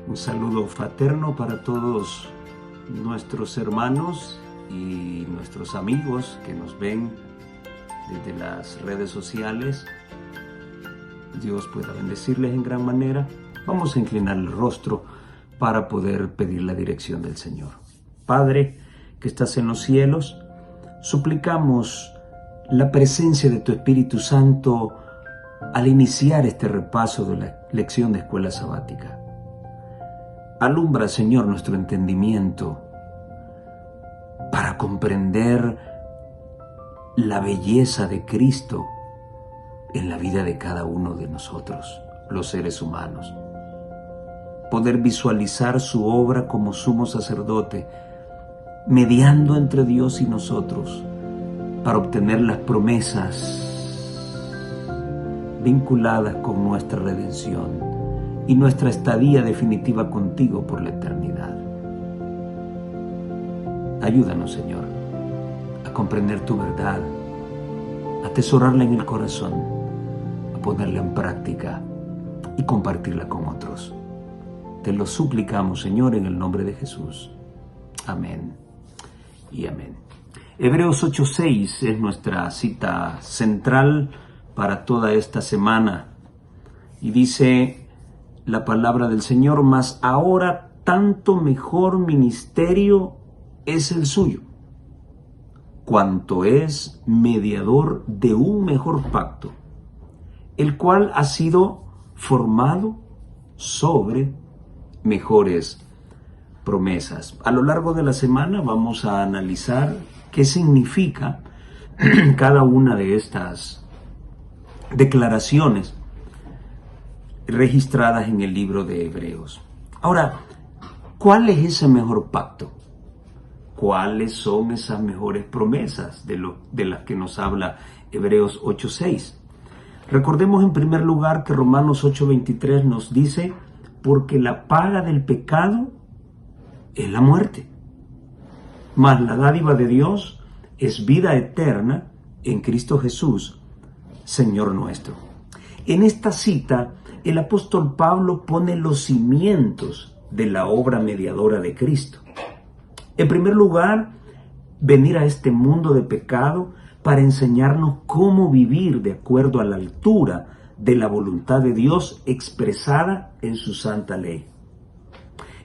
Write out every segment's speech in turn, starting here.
Un saludo fraterno para todos nuestros hermanos y nuestros amigos que nos ven desde las redes sociales. Dios pueda bendecirles en gran manera. Vamos a inclinar el rostro para poder pedir la dirección del Señor. Padre, que estás en los cielos, suplicamos la presencia de tu Espíritu Santo al iniciar este repaso de la lección de escuela sabática. Alumbra, Señor, nuestro entendimiento para comprender la belleza de Cristo en la vida de cada uno de nosotros, los seres humanos. Poder visualizar su obra como sumo sacerdote, mediando entre Dios y nosotros para obtener las promesas vinculadas con nuestra redención y nuestra estadía definitiva contigo por la eternidad. Ayúdanos, Señor, a comprender tu verdad, a atesorarla en el corazón, a ponerla en práctica y compartirla con otros. Te lo suplicamos, Señor, en el nombre de Jesús. Amén y amén. Hebreos 8:6 es nuestra cita central para toda esta semana. Y dice la palabra del Señor: mas ahora tanto mejor ministerio es el suyo, cuanto es mediador de un mejor pacto, el cual ha sido formado sobre mejores promesas. A lo largo de la semana vamos a analizar qué significa cada una de estas declaraciones registradas en el libro de Hebreos. Ahora, ¿cuál es ese mejor pacto? ¿Cuáles son esas mejores promesas de las que nos habla Hebreos 8:6? Recordemos en primer lugar que Romanos 8:23 nos dice: porque la paga del pecado es la muerte, mas la dádiva de Dios es vida eterna en Cristo Jesús, Señor nuestro. En esta cita, el apóstol Pablo pone los cimientos de la obra mediadora de Cristo. En primer lugar, venir a este mundo de pecado para enseñarnos cómo vivir de acuerdo a la altura de la voluntad de Dios expresada en su santa ley.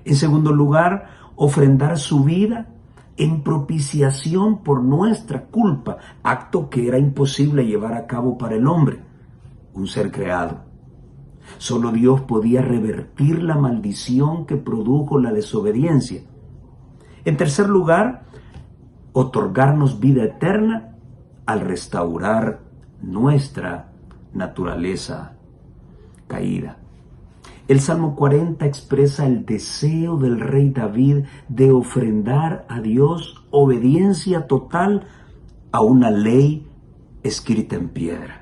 En segundo lugar, ofrendar su vida en propiciación por nuestra culpa, acto que era imposible llevar a cabo para el hombre, un ser creado. Solo Dios podía revertir la maldición que produjo la desobediencia. En tercer lugar, otorgarnos vida eterna al restaurar nuestra naturaleza caída. El Salmo 40 expresa el deseo del rey David de ofrendar a Dios obediencia total a una ley escrita en piedra.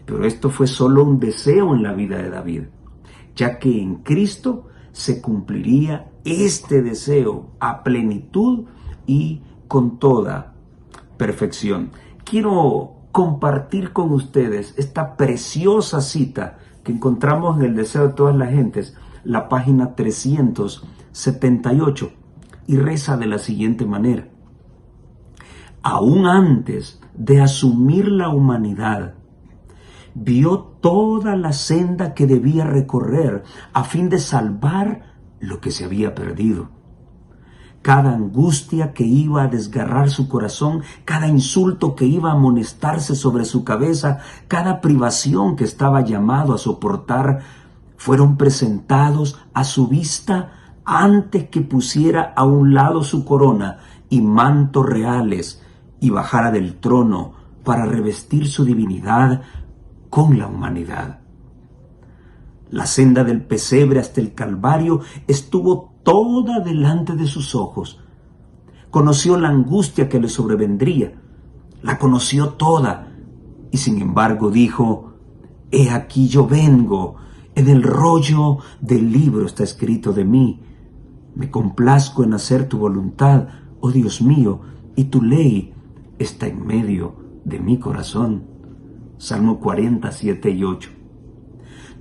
Pero esto fue solo un deseo en la vida de David, ya que en Cristo se cumpliría este deseo a plenitud y con toda perfección. Quiero compartir con ustedes esta preciosa cita que encontramos en El Deseo de Todas las Gentes, la página 378, y reza de la siguiente manera: aún antes de asumir la humanidad, vio toda la senda que debía recorrer a fin de salvar lo que se había perdido. Cada angustia que iba a desgarrar su corazón, cada insulto que iba a amonestarse sobre su cabeza, cada privación que estaba llamado a soportar, fueron presentados a su vista antes que pusiera a un lado su corona y mantos reales y bajara del trono para revestir su divinidad con la humanidad. La senda del pesebre hasta el Calvario estuvo toda delante de sus ojos. Conoció la angustia que le sobrevendría, la conoció toda, y sin embargo dijo: he aquí yo vengo, en el rollo del libro está escrito de mí. Me complazco en hacer tu voluntad, oh Dios mío, y tu ley está en medio de mi corazón. Salmo 47 y 8.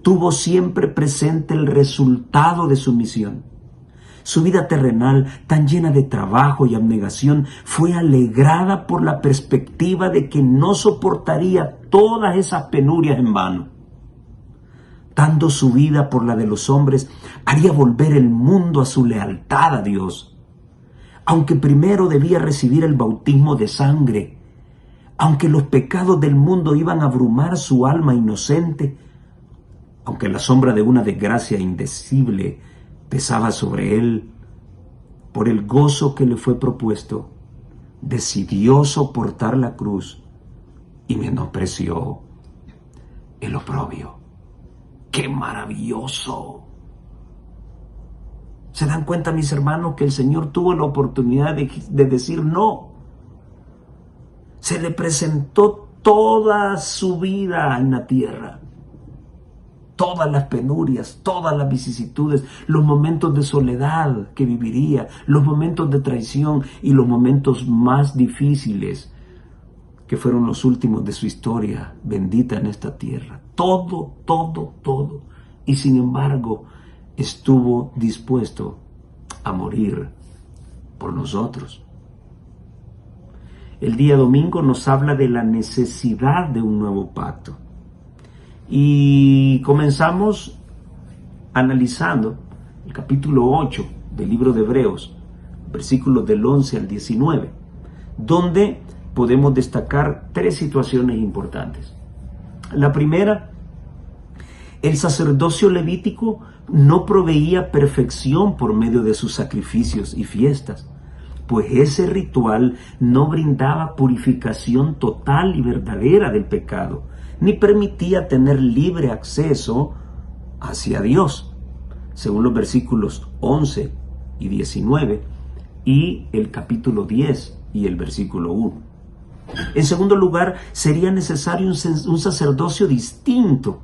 tuvo siempre presente el resultado de su misión. Su vida terrenal, tan llena de trabajo y abnegación, fue alegrada por la perspectiva de que no soportaría todas esas penurias en vano. Dando su vida por la de los hombres, haría volver el mundo a su lealtad a Dios. Aunque primero debía recibir el bautismo de sangre, aunque los pecados del mundo iban a abrumar su alma inocente, aunque la sombra de una desgracia indecible pesaba sobre él, por el gozo que le fue propuesto, decidió soportar la cruz y menospreció el oprobio. ¡Qué maravilloso! ¿Se dan cuenta, mis hermanos, que el Señor tuvo la oportunidad de decir no? Se le presentó toda su vida en la tierra. Todas las penurias, todas las vicisitudes, los momentos de soledad que viviría, los momentos de traición y los momentos más difíciles que fueron los últimos de su historia bendita en esta tierra. Todo. Y sin embargo, estuvo dispuesto a morir por nosotros. El día domingo nos habla de la necesidad de un nuevo pacto. Y comenzamos analizando el capítulo 8 del libro de Hebreos, versículos del 11 al 19, donde podemos destacar 3 situaciones importantes. La primera, el sacerdocio levítico no proveía perfección por medio de sus sacrificios y fiestas, pues ese ritual no brindaba purificación total y verdadera del pecado, ni permitía tener libre acceso hacia Dios, según los versículos 11 y 19 y el capítulo 10 y el versículo 1. En segundo lugar, sería necesario un sacerdocio distinto,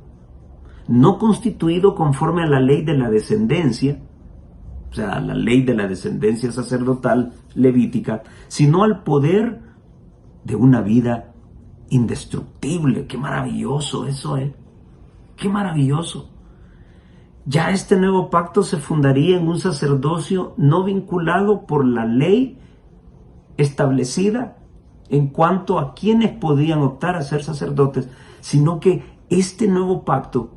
no constituido conforme a la ley de la descendencia, o sea, la ley de la descendencia sacerdotal levítica, sino al poder de una vida indestructible. ¡Qué maravilloso eso, ¡Qué maravilloso! Ya este nuevo pacto se fundaría en un sacerdocio no vinculado por la ley establecida en cuanto a quienes podían optar a ser sacerdotes, sino que este nuevo pacto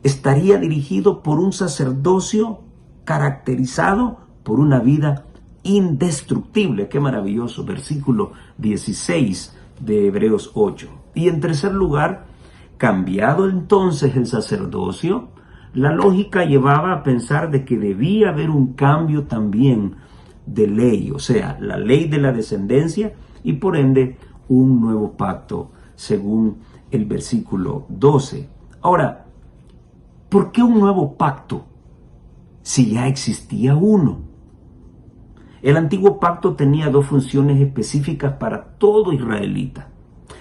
estaría dirigido por un sacerdocio caracterizado por una vida indestructible. ¡Qué maravilloso! Versículo 16 de Hebreos 8. Y en tercer lugar, cambiado entonces el sacerdocio, la lógica llevaba a pensar de que debía haber un cambio también de ley, o sea, la ley de la descendencia y por ende un nuevo pacto, según el versículo 12. Ahora, ¿por qué un nuevo pacto si ya existía uno? El antiguo pacto tenía 2 funciones específicas para todo israelita.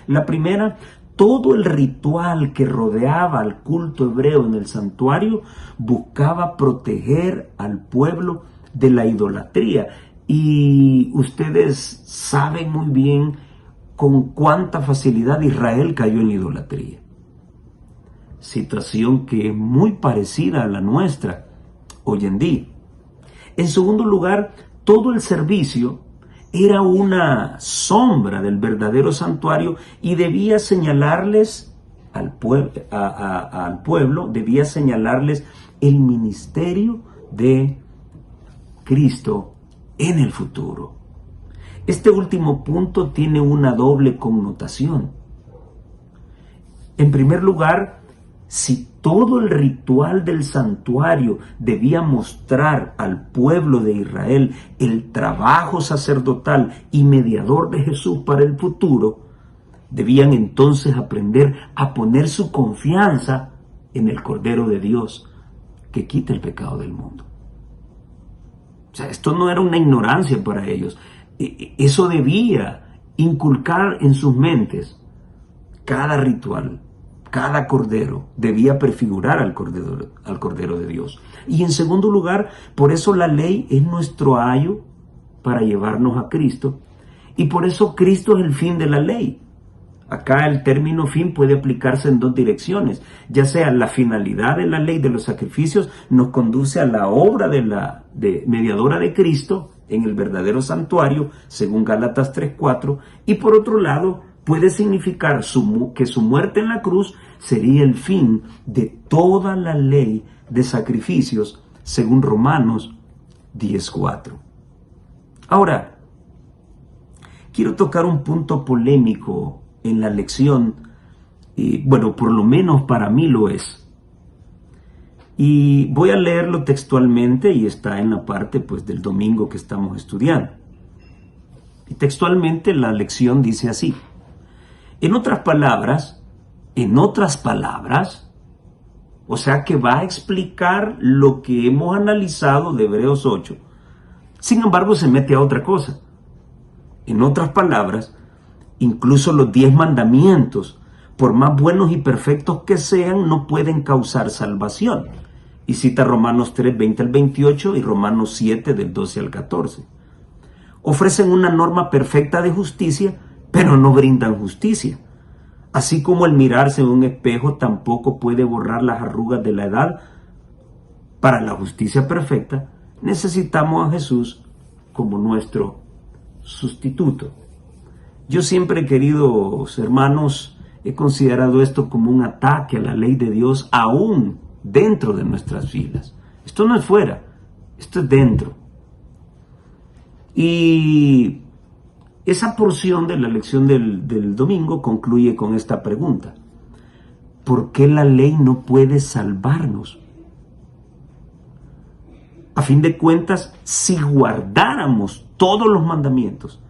La primera, todo el ritual que rodeaba al culto hebreo en el santuario buscaba proteger al pueblo de la idolatría. Y ustedes saben muy bien con cuánta facilidad Israel cayó en idolatría. Situación que es muy parecida a la nuestra hoy en día. En segundo lugar, todo el servicio era una sombra del verdadero santuario y debía señalarles al pueblo, debía señalarles el ministerio de Cristo en el futuro. Este último punto tiene una doble connotación. En primer lugar, si todo el ritual del santuario debía mostrar al pueblo de Israel el trabajo sacerdotal y mediador de Jesús para el futuro, debían entonces aprender a poner su confianza en el Cordero de Dios que quita el pecado del mundo. O sea, esto no era una ignorancia para ellos. Eso debía inculcar en sus mentes cada ritual. Cada cordero debía prefigurar al Cordero de Dios. Y en segundo lugar, por eso la ley es nuestro ayo para llevarnos a Cristo. Y por eso Cristo es el fin de la ley. Acá el término fin puede aplicarse en dos direcciones, ya sea la finalidad de la ley de los sacrificios nos conduce a la obra de mediadora de Cristo en el verdadero santuario, según Gálatas 3:4, y por otro lado puede significar que su muerte en la cruz sería el fin de toda la ley de sacrificios, según Romanos 10:4. Ahora, quiero tocar un punto polémico en la lección, y bueno, por lo menos para mí lo es. Y voy a leerlo textualmente y está en la parte pues del domingo que estamos estudiando. Y textualmente la lección dice así: en otras palabras, o sea que va a explicar lo que hemos analizado de Hebreos 8. Sin embargo, se mete a otra cosa. En otras palabras, incluso los 10 mandamientos, por más buenos y perfectos que sean, no pueden causar salvación. Y cita Romanos 3, 20 al 28 y Romanos 7, del 12 al 14. Ofrecen una norma perfecta de justicia, pero no brindan justicia. Así como el mirarse en un espejo tampoco puede borrar las arrugas de la edad, para la justicia perfecta necesitamos a Jesús como nuestro sustituto. Yo siempre, queridos hermanos, he considerado esto como un ataque a la ley de Dios aún dentro de nuestras filas. Esto no es fuera, esto es dentro. Y esa porción de la lección del domingo concluye con esta pregunta: ¿por qué la ley no puede salvarnos? A fin de cuentas, si guardáramos todos los mandamientos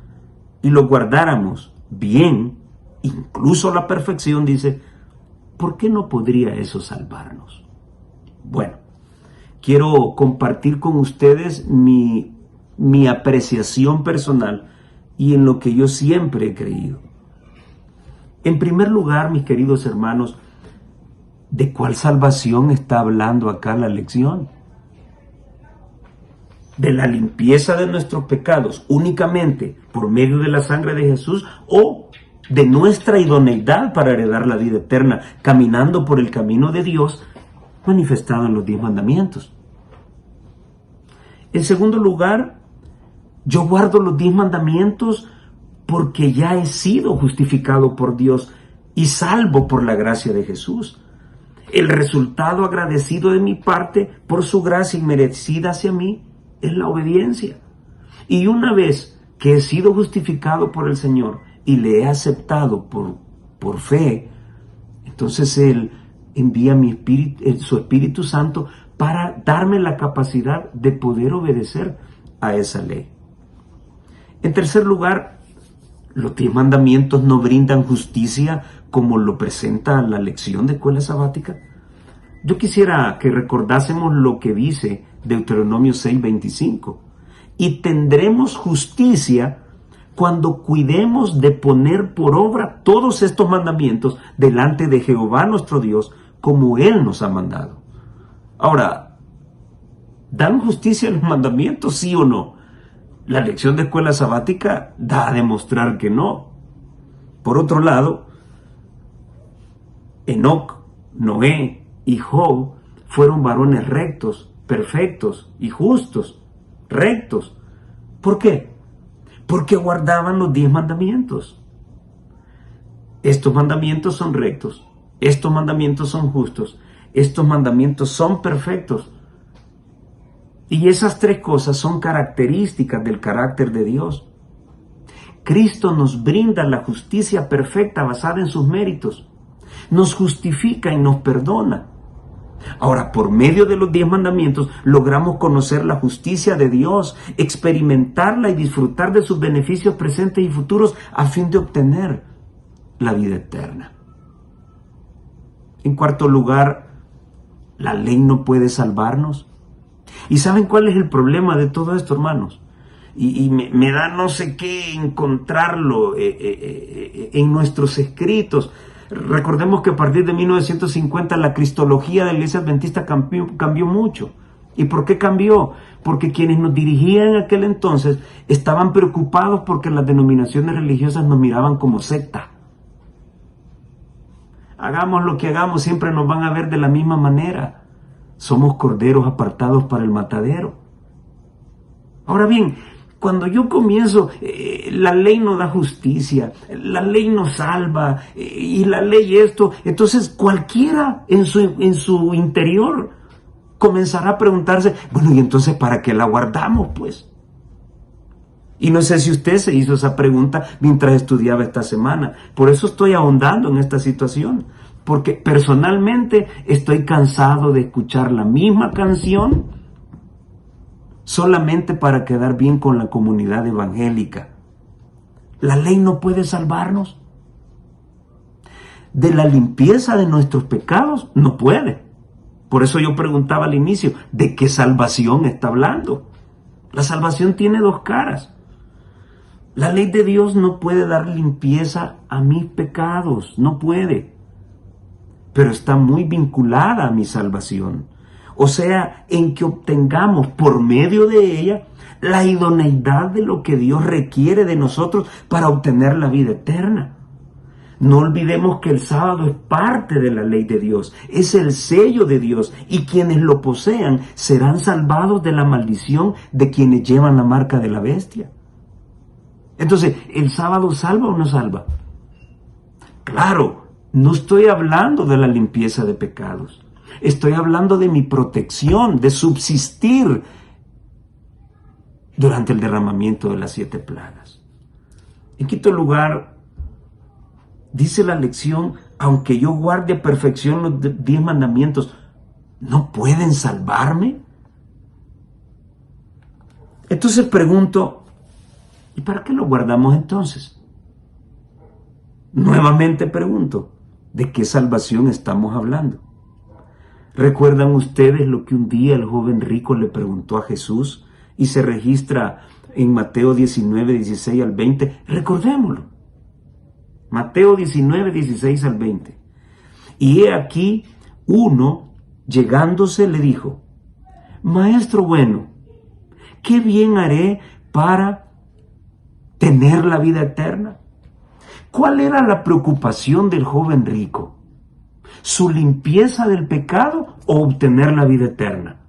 y los guardáramos bien, incluso a la perfección, dice, ¿por qué no podría eso salvarnos? Bueno, quiero compartir con ustedes mi apreciación personal y en lo que yo siempre he creído. En primer lugar, mis queridos hermanos, ¿de cuál salvación está hablando acá la lección? ¿De la limpieza de nuestros pecados únicamente por medio de la sangre de Jesús o de nuestra idoneidad para heredar la vida eterna, caminando por el camino de Dios manifestado en los 10 mandamientos? En segundo lugar, yo guardo los 10 mandamientos porque ya he sido justificado por Dios y salvo por la gracia de Jesús. El resultado agradecido de mi parte por su gracia inmerecida hacia mí es la obediencia. Y una vez que he sido justificado por el Señor y le he aceptado por fe, entonces Él envía su Espíritu Santo para darme la capacidad de poder obedecer a esa ley. En tercer lugar, los 10 mandamientos no brindan justicia como lo presenta la lección de escuela sabática. Yo quisiera que recordásemos lo que dice Deuteronomio 6:25. Y tendremos justicia cuando cuidemos de poner por obra todos estos mandamientos delante de Jehová nuestro Dios, como Él nos ha mandado. Ahora, ¿dan justicia los mandamientos, sí o no? La lección de escuela sabática da a demostrar que no. Por otro lado, Enoc, Noé y Job fueron varones rectos, perfectos y justos, rectos. ¿Por qué? Porque guardaban los 10 mandamientos. Estos mandamientos son rectos, estos mandamientos son justos, estos mandamientos son perfectos. Y esas 3 cosas son características del carácter de Dios. Cristo nos brinda la justicia perfecta basada en sus méritos. Nos justifica y nos perdona. Ahora, por medio de los 10 mandamientos, logramos conocer la justicia de Dios, experimentarla y disfrutar de sus beneficios presentes y futuros a fin de obtener la vida eterna. En cuarto lugar, la ley no puede salvarnos. ¿Y saben cuál es el problema de todo esto, hermanos? Y me da no sé qué encontrarlo en nuestros escritos. Recordemos que a partir de 1950 la cristología de la Iglesia Adventista cambió mucho. ¿Y por qué cambió? Porque quienes nos dirigían en aquel entonces estaban preocupados porque las denominaciones religiosas nos miraban como secta. hagamos lo que hagamos, siempre nos van a ver de la misma manera. Somos corderos apartados para el matadero. Ahora bien, cuando yo comienzo, la ley no da justicia, la ley no salva, y la ley esto, entonces cualquiera en su interior comenzará a preguntarse, bueno, ¿y entonces para qué la guardamos, pues? Y no sé si usted se hizo esa pregunta mientras estudiaba esta semana. Por eso estoy ahondando en esta situación. Porque personalmente estoy cansado de escuchar la misma canción solamente para quedar bien con la comunidad evangélica. La ley no puede salvarnos. De la limpieza de nuestros pecados, no puede. Por eso yo preguntaba al inicio, ¿de qué salvación está hablando? La salvación tiene dos caras. La ley de Dios no puede dar limpieza a mis pecados, no puede. Pero está muy vinculada a mi salvación. O sea, en que obtengamos por medio de ella la idoneidad de lo que Dios requiere de nosotros para obtener la vida eterna. No olvidemos que el sábado es parte de la ley de Dios, es el sello de Dios, y quienes lo posean serán salvados de la maldición de quienes llevan la marca de la bestia. Entonces, ¿el sábado salva o no salva? Claro, no estoy hablando de la limpieza de pecados. Estoy hablando de mi protección, de subsistir durante el derramamiento de las 7 plagas. En quinto lugar, dice la lección, aunque yo guarde a perfección los 10 mandamientos, ¿no pueden salvarme? Entonces pregunto, ¿y para qué lo guardamos entonces? Nuevamente pregunto, ¿de qué salvación estamos hablando? ¿Recuerdan ustedes lo que un día el joven rico le preguntó a Jesús y se registra en Mateo 19, 16 al 20? Recordémoslo. Mateo 19, 16 al 20. Y he aquí, uno, llegándose, le dijo, Maestro bueno, ¿qué bien haré para tener la vida eterna? ¿Cuál era la preocupación del joven rico? ¿Su limpieza del pecado o obtener la vida eterna?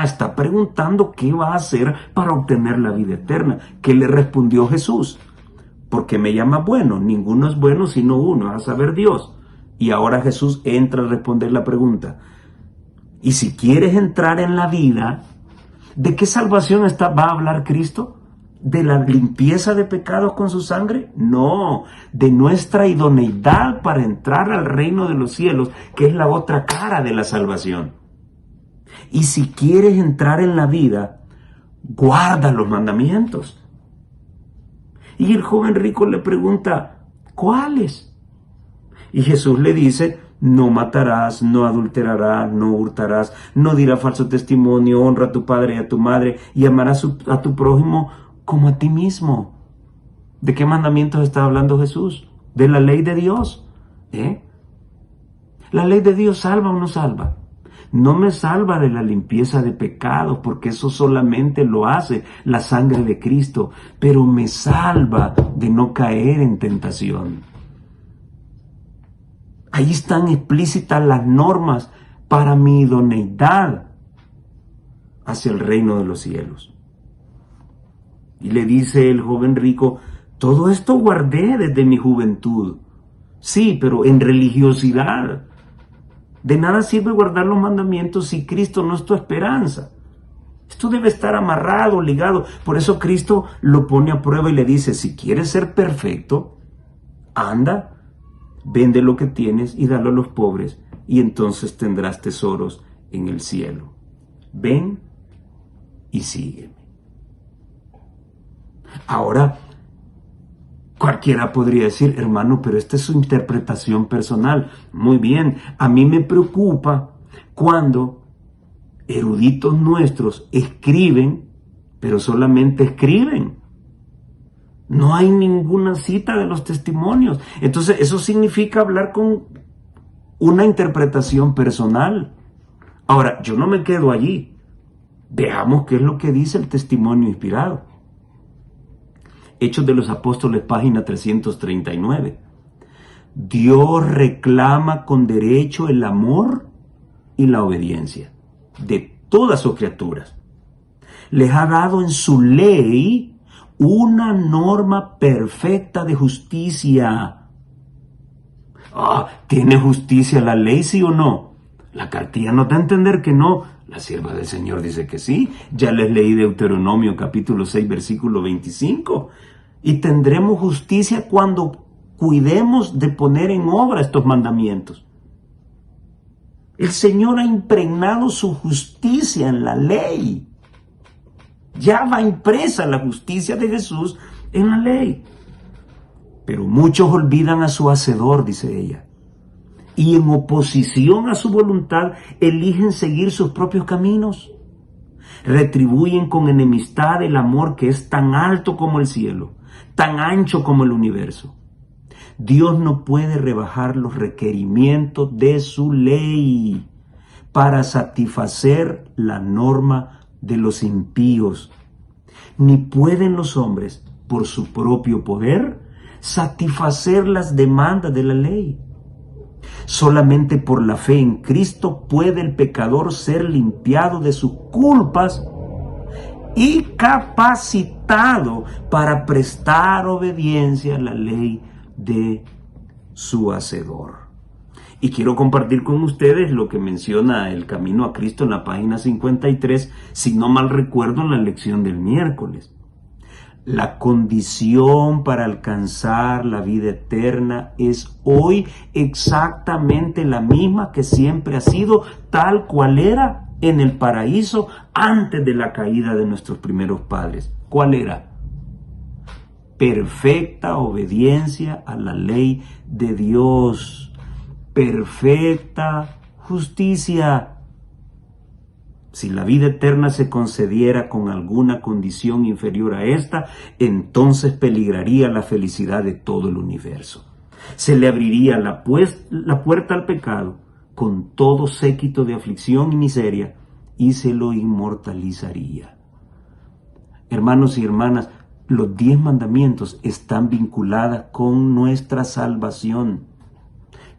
Está preguntando qué va a hacer para obtener la vida eterna. ¿Qué le respondió Jesús? ¿Por qué me llamas bueno? Ninguno es bueno sino uno, a saber Dios. Y ahora Jesús entra a responder la pregunta. Y si quieres entrar en la vida, ¿de qué salvación va a hablar Cristo? ¿De la limpieza de pecados con su sangre? No, de nuestra idoneidad para entrar al reino de los cielos, que es la otra cara de la salvación. Y si quieres entrar en la vida, guarda los mandamientos. Y el joven rico le pregunta, ¿cuáles? Y Jesús le dice, no matarás, no adulterarás, no hurtarás, no dirás falso testimonio, honra a tu padre y a tu madre, y amarás a tu prójimo como a ti mismo. ¿De qué mandamientos está hablando Jesús? De la ley de Dios. ¿La ley de Dios salva o no salva? No me salva de la limpieza de pecados, porque eso solamente lo hace la sangre de Cristo, pero me salva de no caer en tentación. Ahí están explícitas las normas para mi idoneidad hacia el reino de los cielos. Y le dice el joven rico, todo esto guardé desde mi juventud. Sí, pero en religiosidad. De nada sirve guardar los mandamientos si Cristo no es tu esperanza. Esto debe estar amarrado, ligado. Por eso Cristo lo pone a prueba y le dice, si quieres ser perfecto, anda, vende lo que tienes y dalo a los pobres, y entonces tendrás tesoros en el cielo. Ven y sígueme. Ahora, cualquiera podría decir, hermano, pero esta es su interpretación personal. Muy bien, a mí me preocupa cuando eruditos nuestros escriben, pero solamente escriben. No hay ninguna cita de los testimonios. Entonces, eso significa hablar con una interpretación personal. Ahora, yo no me quedo allí. Veamos qué es lo que dice el testimonio inspirado. Hechos de los Apóstoles, página 339. Dios reclama con derecho el amor y la obediencia de todas sus criaturas. Les ha dado en su ley una norma perfecta de justicia. ¿Tiene justicia la ley, sí o no? La cartilla nos da a entender que no. La sierva del Señor dice que sí. Ya les leí Deuteronomio capítulo 6, versículo 25. Y tendremos justicia cuando cuidemos de poner en obra estos mandamientos. El Señor ha impregnado su justicia en la ley. Ya va impresa la justicia de Jesús en la ley. Pero muchos olvidan a su Hacedor, dice ella, y en oposición a su voluntad eligen seguir sus propios caminos. Retribuyen con enemistad el amor que es tan alto como el cielo, tan ancho como el universo. Dios no puede rebajar los requerimientos de su ley para satisfacer la norma de los impíos. Ni pueden los hombres, por su propio poder, satisfacer las demandas de la ley. Solamente por la fe en Cristo puede el pecador ser limpiado de sus culpas y capacitado para prestar obediencia a la ley de su Hacedor. Y quiero compartir con ustedes lo que menciona el Camino a Cristo en la página 53, si no mal recuerdo, en la lección del miércoles. La condición para alcanzar la vida eterna es hoy exactamente la misma que siempre ha sido, tal cual era en el paraíso antes de la caída de nuestros primeros padres. ¿Cuál era? Perfecta obediencia a la ley de Dios. Perfecta justicia. Si la vida eterna se concediera con alguna condición inferior a esta, entonces peligraría la felicidad de todo el universo. Se le abriría la puerta al pecado con todo séquito de aflicción y miseria y se lo inmortalizaría. Hermanos y hermanas, los 10 mandamientos están vinculados con nuestra salvación,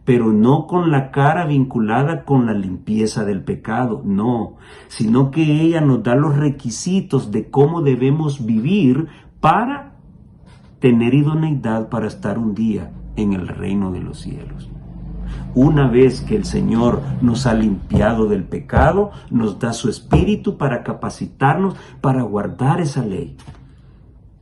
pero no con la cara vinculada con la limpieza del pecado, no, sino que ella nos da los requisitos de cómo debemos vivir para tener idoneidad para estar un día en el reino de los cielos. Una vez que el Señor nos ha limpiado del pecado, nos da su Espíritu para capacitarnos para guardar esa ley.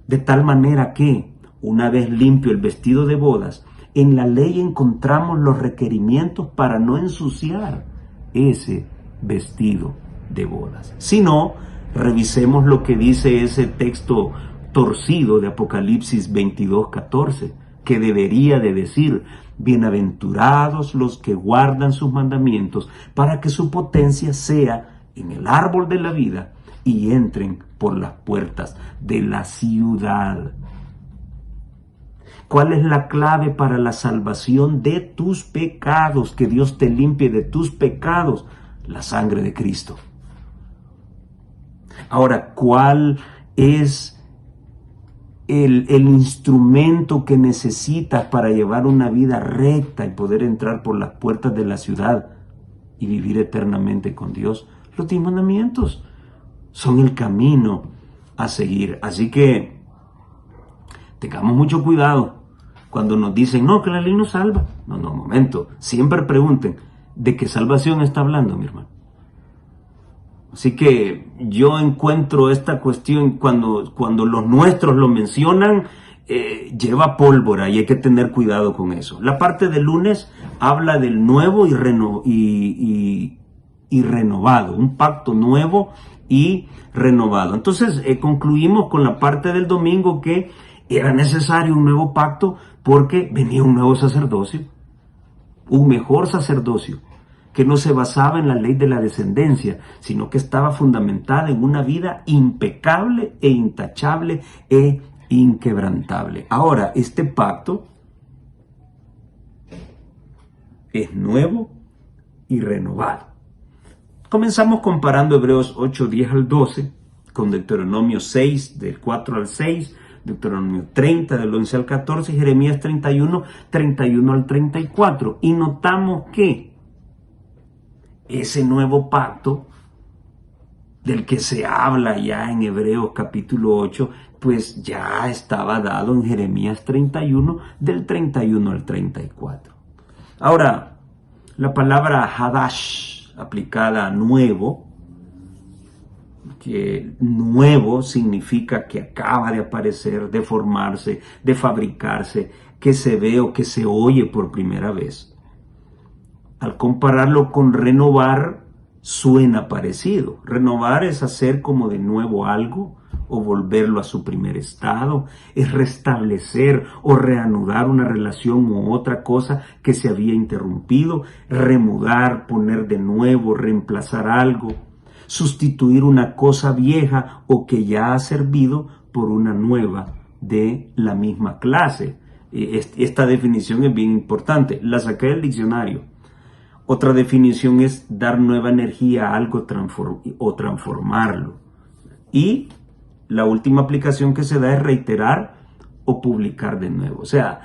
De tal manera que, una vez limpio el vestido de bodas, en la ley encontramos los requerimientos para no ensuciar ese vestido de bodas. Si no, revisemos lo que dice ese texto torcido de Apocalipsis 22:14, que debería de decir: bienaventurados los que guardan sus mandamientos, para que su potencia sea en el árbol de la vida y entren por las puertas de la ciudad. ¿Cuál es la clave para la salvación de tus pecados? Que Dios te limpie de tus pecados. La sangre de Cristo. Ahora, ¿cuál es el instrumento que necesitas para llevar una vida recta y poder entrar por las puertas de la ciudad y vivir eternamente con Dios? Los 10 mandamientos son el camino a seguir. Así que tengamos mucho cuidado cuando nos dicen, no, que la ley no salva. No, un momento. Siempre pregunten, ¿de qué salvación está hablando, mi hermano? Así que yo encuentro esta cuestión cuando los nuestros lo mencionan, lleva pólvora y hay que tener cuidado con eso. La parte del lunes habla del nuevo y renovado, un pacto nuevo y renovado. Entonces concluimos con la parte del domingo que era necesario un nuevo pacto porque venía un nuevo sacerdocio, un mejor sacerdocio, que no se basaba en la ley de la descendencia, sino que estaba fundamentada en una vida impecable e intachable e inquebrantable. Ahora, este pacto es nuevo y renovado. Comenzamos comparando Hebreos 8, 10 al 12 con Deuteronomio 6, del 4 al 6, Deuteronomio 30 del 11 al 14 y Jeremías 31, 31 al 34. Y notamos que ese nuevo pacto del que se habla ya en Hebreos capítulo 8, pues ya estaba dado en Jeremías 31 del 31 al 34. Ahora, la palabra Hadash, aplicada a nuevo, que nuevo significa que acaba de aparecer, de formarse, de fabricarse, que se ve o que se oye por primera vez. Al compararlo con renovar, suena parecido. Renovar es hacer como de nuevo algo o volverlo a su primer estado, es restablecer o reanudar una relación u otra cosa que se había interrumpido, remudar, poner de nuevo, reemplazar algo, sustituir una cosa vieja o que ya ha servido por una nueva de la misma clase. Esta definición es bien importante, la saqué del diccionario. Otra definición es dar nueva energía a algo o transformarlo. Y la última aplicación que se da es reiterar o publicar de nuevo. O sea,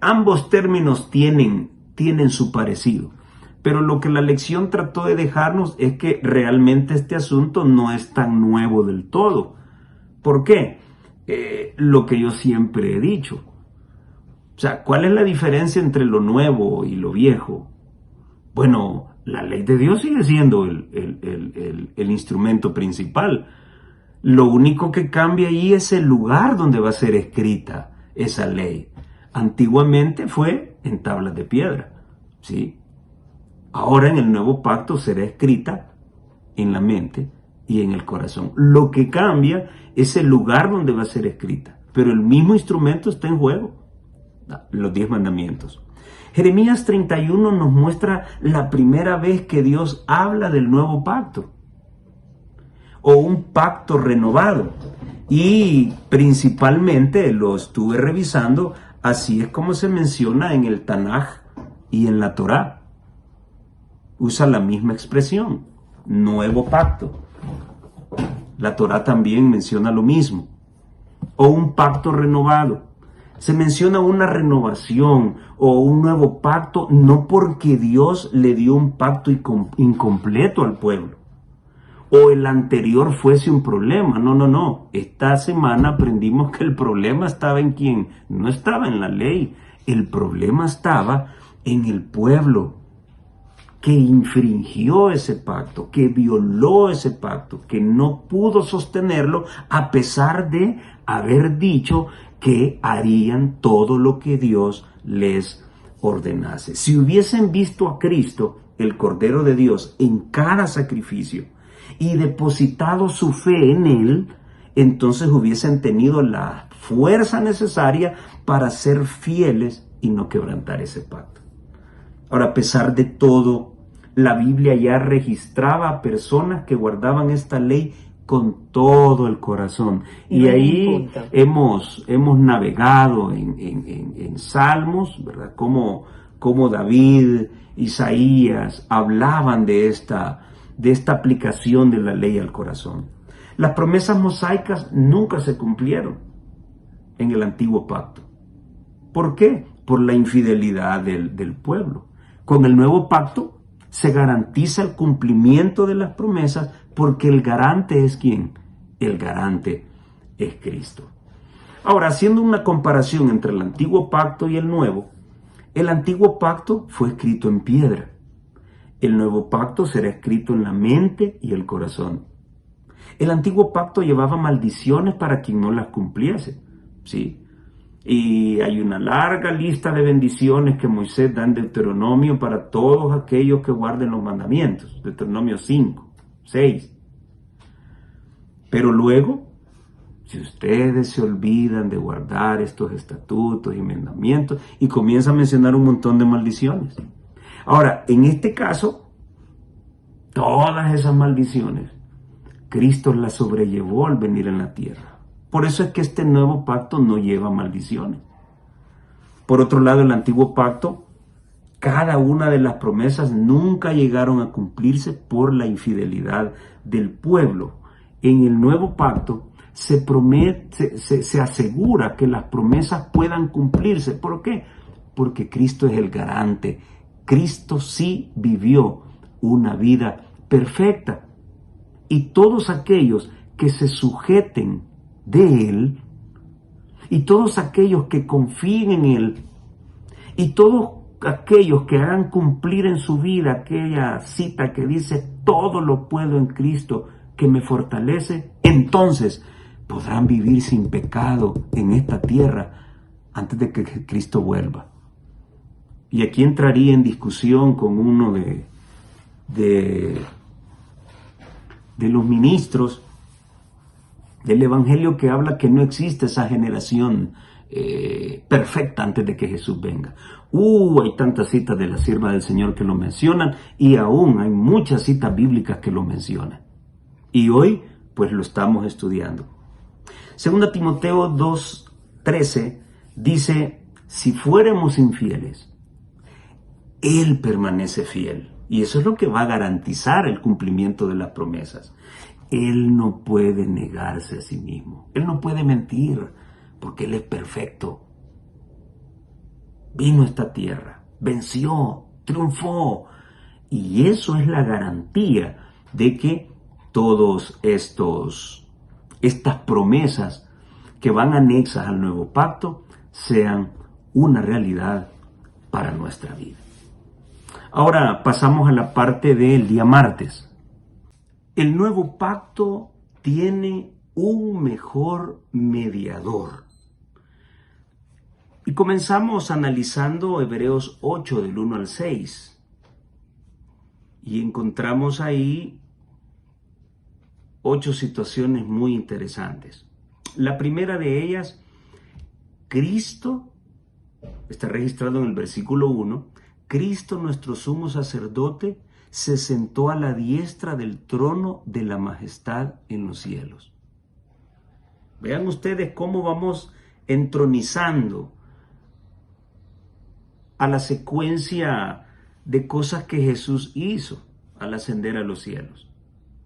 ambos términos tienen su parecido. Pero lo que la lección trató de dejarnos es que realmente este asunto no es tan nuevo del todo. ¿Por qué? Lo que yo siempre he dicho. O sea, ¿cuál es la diferencia entre lo nuevo y lo viejo? Bueno, la ley de Dios sigue siendo el instrumento principal. Lo único que cambia ahí es el lugar donde va a ser escrita esa ley. Antiguamente fue en tablas de piedra, ¿sí? Ahora en el nuevo pacto será escrita en la mente y en el corazón. Lo que cambia es el lugar donde va a ser escrita, pero el mismo instrumento está en juego, los 10 mandamientos. Jeremías 31 nos muestra la primera vez que Dios habla del nuevo pacto o un pacto renovado, y principalmente lo estuve revisando, así es como se menciona en el Tanaj y en la Torá. Usa la misma expresión, nuevo pacto. La Torá también menciona lo mismo, o un pacto renovado. Se menciona una renovación o un nuevo pacto, no porque Dios le dio un pacto incompleto al pueblo, o el anterior fuese un problema. No. Esta semana aprendimos que el problema estaba en quién. No estaba en la ley. El problema estaba en el pueblo que infringió ese pacto, que violó ese pacto, que no pudo sostenerlo a pesar de haber dicho que harían todo lo que Dios les ordenase. Si hubiesen visto a Cristo, el Cordero de Dios, en cada sacrificio y depositado su fe en Él, entonces hubiesen tenido la fuerza necesaria para ser fieles y no quebrantar ese pacto. Ahora, a pesar de todo, la Biblia ya registraba a personas que guardaban esta ley con todo el corazón. Y ahí hemos navegado en Salmos, ¿verdad? Como David, Isaías hablaban de esta aplicación de la ley al corazón. Las promesas mosaicas nunca se cumplieron en el antiguo pacto. ¿Por qué? Por la infidelidad del pueblo. Con el nuevo pacto se garantiza el cumplimiento de las promesas, porque el garante es ¿quién? El garante es Cristo. Ahora, haciendo una comparación entre el antiguo pacto y el nuevo pacto fue escrito en piedra. El nuevo pacto será escrito en la mente y el corazón. El antiguo pacto llevaba maldiciones para quien no las cumpliese, ¿sí? Y hay una larga lista de bendiciones que Moisés da en Deuteronomio para todos aquellos que guarden los mandamientos. Deuteronomio 5, 6. Pero luego, si ustedes se olvidan de guardar estos estatutos y mandamientos, y comienza a mencionar un montón de maldiciones. Ahora, en este caso, todas esas maldiciones, Cristo las sobrellevó al venir en la tierra. Por eso es que este nuevo pacto no lleva maldiciones. Por otro lado, el antiguo pacto, cada una de las promesas nunca llegaron a cumplirse por la infidelidad del pueblo. En el nuevo pacto se asegura que las promesas puedan cumplirse. ¿Por qué? Porque Cristo es el garante. Cristo sí vivió una vida perfecta. Y todos aquellos que se sujeten de Él, y todos aquellos que confíen en Él, y todos aquellos que hagan cumplir en su vida aquella cita que dice, todo lo puedo en Cristo que me fortalece, entonces podrán vivir sin pecado en esta tierra antes de que Cristo vuelva. Y aquí entraría en discusión con uno de los ministros del Evangelio que habla que no existe esa generación perfecta antes de que Jesús venga. Hay tantas citas de la sierva del Señor que lo mencionan, y aún hay muchas citas bíblicas que lo mencionan. Y hoy, pues lo estamos estudiando. 2 Timoteo 2:13 dice, si fuéramos infieles, Él permanece fiel. Y eso es lo que va a garantizar el cumplimiento de las promesas. Él no puede negarse a sí mismo. Él no puede mentir, porque Él es perfecto. Vino a esta tierra, venció, triunfó. Y eso es la garantía de que todos estas promesas que van anexas al nuevo pacto sean una realidad para nuestra vida. Ahora pasamos a la parte del día martes. El nuevo pacto tiene un mejor mediador. Y comenzamos analizando Hebreos 8 del 1 al 6. Y encontramos ahí 8 situaciones muy interesantes. La primera de ellas, Cristo, está registrado en el versículo 1, Cristo nuestro sumo sacerdote se sentó a la diestra del trono de la majestad en los cielos. Vean ustedes cómo vamos entronizando a la secuencia de cosas que Jesús hizo al ascender a los cielos.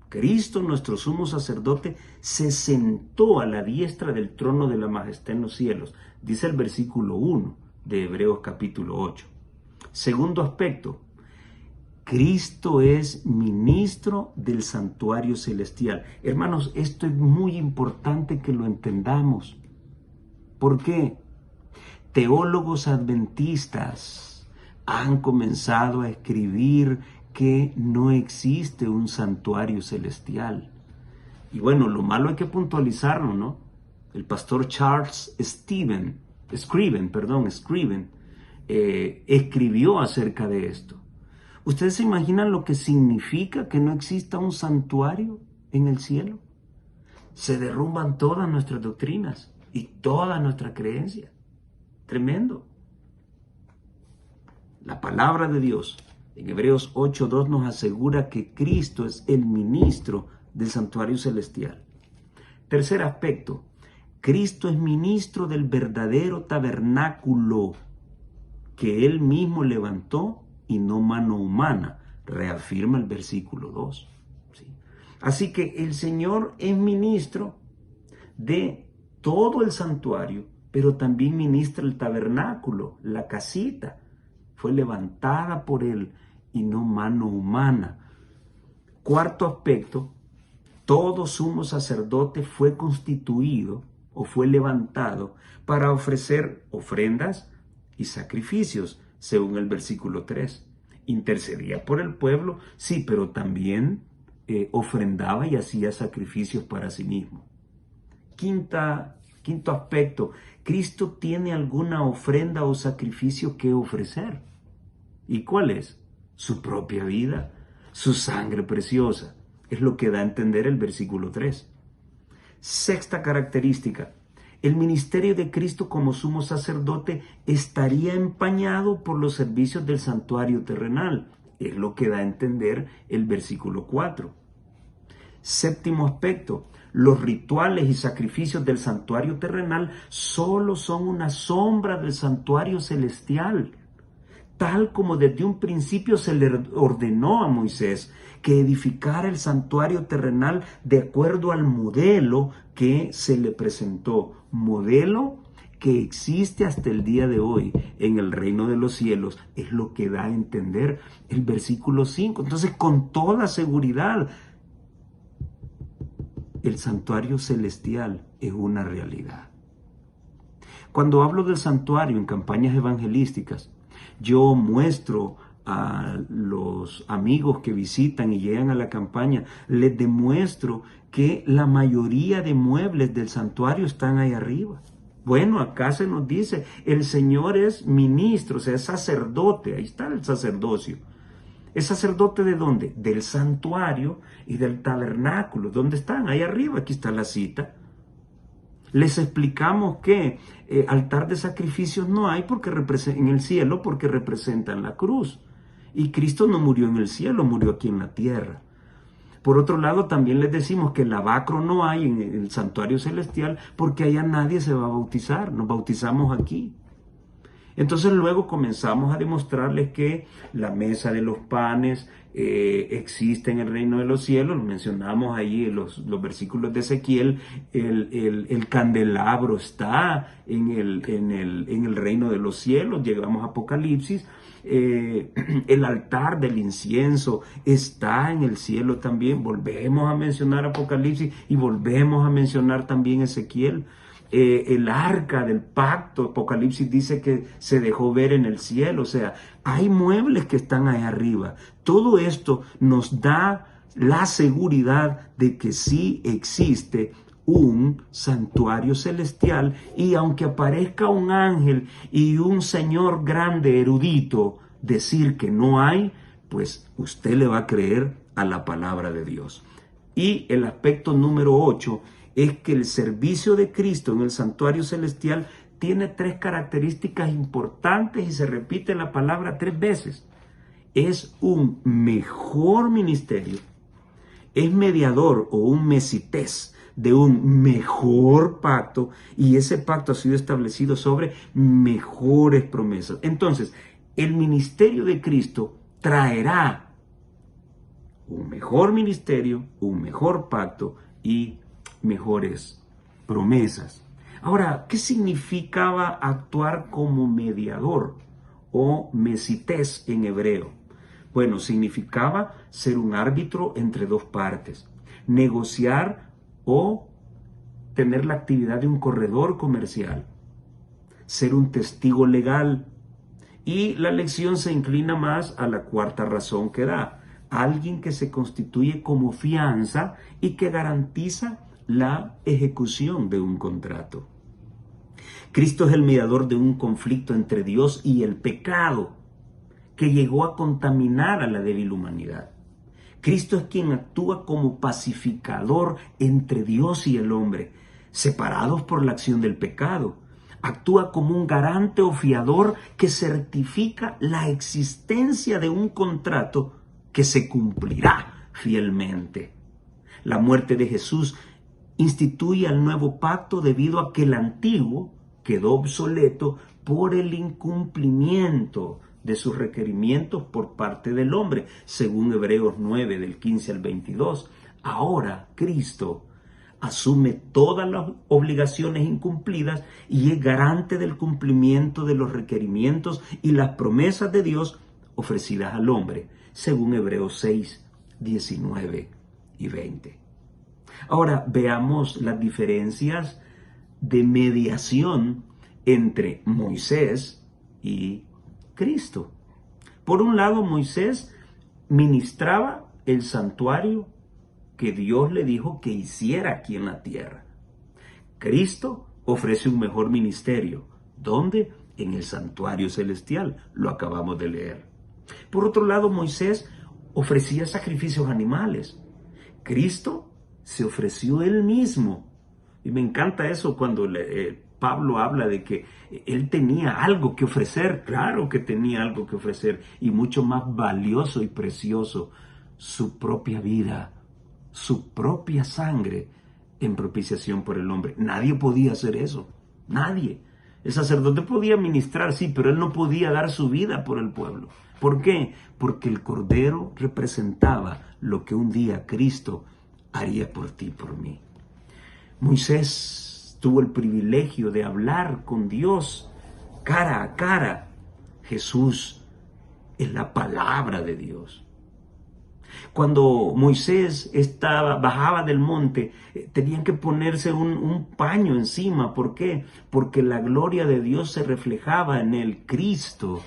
Cristo, nuestro sumo sacerdote, se sentó a la diestra del trono de la majestad en los cielos, dice el versículo 1 de Hebreos capítulo 8. Segundo aspecto, Cristo es ministro del santuario celestial. Hermanos, esto es muy importante que lo entendamos. ¿Por qué? Teólogos adventistas han comenzado a escribir que no existe un santuario celestial. Y bueno, lo malo hay que puntualizarlo, ¿no? El pastor Charles Scriven, escribió acerca de esto. ¿Ustedes se imaginan lo que significa que no exista un santuario en el cielo? Se derrumban todas nuestras doctrinas y toda nuestra creencia. Tremendo. La palabra de Dios en Hebreos 8:2 nos asegura que Cristo es el ministro del santuario celestial. Tercer aspecto, Cristo es ministro del verdadero tabernáculo que Él mismo levantó y no mano humana, reafirma el versículo 2. ¿Sí? Así que el Señor es ministro de todo el santuario, pero también ministra el tabernáculo, la casita. Fue levantada por Él y no mano humana. Cuarto aspecto, todo sumo sacerdote fue constituido o fue levantado para ofrecer ofrendas y sacrificios, según el versículo 3. Intercedía por el pueblo, sí, pero también ofrendaba y hacía sacrificios para sí mismo. Quinto aspecto, Cristo tiene alguna ofrenda o sacrificio que ofrecer. ¿Y cuál es? Su propia vida, su sangre preciosa. Es lo que da a entender el versículo 3. Sexta característica, el ministerio de Cristo como sumo sacerdote estaría empañado por los servicios del santuario terrenal. Es lo que da a entender el versículo 4. Séptimo aspecto, los rituales y sacrificios del santuario terrenal solo son una sombra del santuario celestial. tal como desde un principio se le ordenó a Moisés que edificara el santuario terrenal de acuerdo al modelo que se le presentó. Modelo que existe hasta el día de hoy en el reino de los cielos, es lo que da a entender el versículo 5. Entonces, con toda seguridad, el santuario celestial es una realidad. Cuando hablo del santuario en campañas evangelísticas, yo muestro a los amigos que visitan y llegan a la campaña, les demuestro que la mayoría de muebles del santuario están ahí arriba. Bueno, acá se nos dice, el Señor es ministro, o sea, es sacerdote, ahí está el sacerdocio. ¿Es sacerdote de dónde? Del santuario y del tabernáculo. ¿Dónde están? Ahí arriba, aquí está la cita. Les explicamos que altar de sacrificios no hay porque en el cielo porque representan la cruz. Y Cristo no murió en el cielo, murió aquí en la tierra. Por otro lado, también les decimos que lavacro no hay en el santuario celestial porque allá nadie se va a bautizar, nos bautizamos aquí. Entonces luego comenzamos a demostrarles que la mesa de los panes existe en el reino de los cielos. Mencionamos ahí los versículos de Ezequiel. El candelabro está en el reino de los cielos. Llegamos a Apocalipsis. El altar del incienso está en el cielo también. Volvemos a mencionar Apocalipsis y volvemos a mencionar también Ezequiel. El arca del pacto, Apocalipsis dice que se dejó ver en el cielo, o sea, hay muebles que están ahí arriba. Todo esto nos da la seguridad de que sí existe un santuario celestial, y aunque aparezca un ángel y un señor grande erudito decir que no hay, pues usted le va a creer a la palabra de Dios. Y el aspecto número 8 es que el servicio de Cristo en el santuario celestial tiene 3 características importantes y se repite la palabra 3 veces. Es un mejor ministerio, es mediador o un mesités de un mejor pacto, y ese pacto ha sido establecido sobre mejores promesas. Entonces, el ministerio de Cristo traerá un mejor ministerio, un mejor pacto y mejores promesas. Ahora, ¿qué significaba actuar como mediador o mesités en hebreo? Bueno, significaba ser un árbitro entre dos partes, negociar o tener la actividad de un corredor comercial, ser un testigo legal. Y la lección se inclina más a la cuarta razón que da: alguien que se constituye como fianza y que garantiza la ejecución de un contrato. Cristo es el mediador de un conflicto entre Dios y el pecado que llegó a contaminar a la débil humanidad. Cristo es quien actúa como pacificador entre Dios y el hombre, separados por la acción del pecado. Actúa como un garante o fiador que certifica la existencia de un contrato que se cumplirá fielmente. La muerte de Jesús instituye el nuevo pacto debido a que el antiguo quedó obsoleto por el incumplimiento de sus requerimientos por parte del hombre, según Hebreos 9, del 15 al 22. Ahora Cristo asume todas las obligaciones incumplidas y es garante del cumplimiento de los requerimientos y las promesas de Dios ofrecidas al hombre, según Hebreos 6, 19 y 20. Ahora veamos las diferencias de mediación entre Moisés y Cristo. Por un lado, Moisés ministraba el santuario que Dios le dijo que hiciera aquí en la tierra. Cristo ofrece un mejor ministerio. ¿Dónde? En el santuario celestial. Lo acabamos de leer. Por otro lado, Moisés ofrecía sacrificios animales. Cristo se ofreció él mismo. Y me encanta eso cuando Pablo habla de que él tenía algo que ofrecer. Claro que tenía algo que ofrecer, y mucho más valioso y precioso: su propia vida, su propia sangre en propiciación por el hombre. Nadie podía hacer eso, nadie. El sacerdote podía ministrar, sí, pero él no podía dar su vida por el pueblo. ¿Por qué? Porque el Cordero representaba lo que un día Cristo haría por ti y por mí. Moisés tuvo el privilegio de hablar con Dios cara a cara. Jesús es la palabra de Dios. Cuando Moisés bajaba del monte, tenían que ponerse un paño encima. ¿Por qué? Porque la gloria de Dios se reflejaba en él. Cristo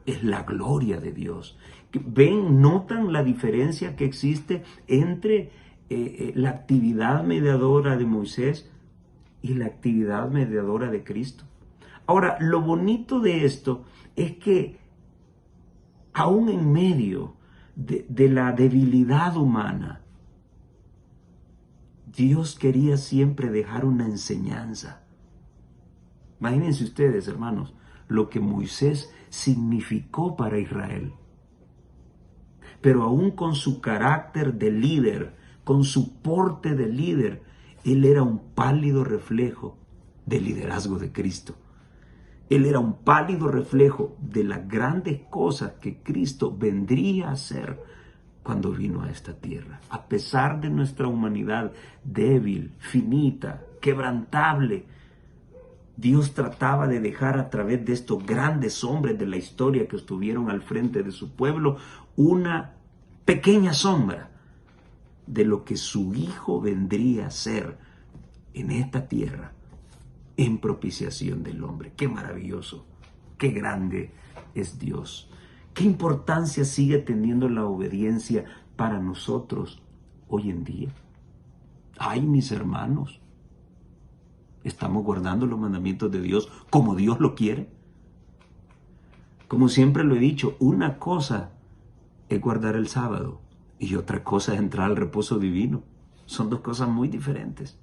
es la gloria de Dios. ¿Ven? ¿Notan la diferencia que existe entre la actividad mediadora de Moisés y la actividad mediadora de Cristo? Ahora, lo bonito de esto es que aún en medio de la debilidad humana, Dios quería siempre dejar una enseñanza. Imagínense ustedes, hermanos, lo que Moisés significó para Israel. Pero aún con su carácter de líder, con su porte de líder, él era un pálido reflejo del liderazgo de Cristo. Él era un pálido reflejo de las grandes cosas que Cristo vendría a hacer cuando vino a esta tierra. A pesar de nuestra humanidad débil, finita, quebrantable, Dios trataba de dejar a través de estos grandes hombres de la historia que estuvieron al frente de su pueblo una pequeña sombra de lo que su Hijo vendría a ser en esta tierra en propiciación del hombre. ¡Qué maravilloso! ¡Qué grande es Dios! ¿Qué importancia sigue teniendo la obediencia para nosotros hoy en día? ¡Ay, mis hermanos! ¿Estamos guardando los mandamientos de Dios como Dios lo quiere? Como siempre lo he dicho, una cosa es guardar el sábado y otra cosa es entrar al reposo divino. Son dos cosas muy diferentes.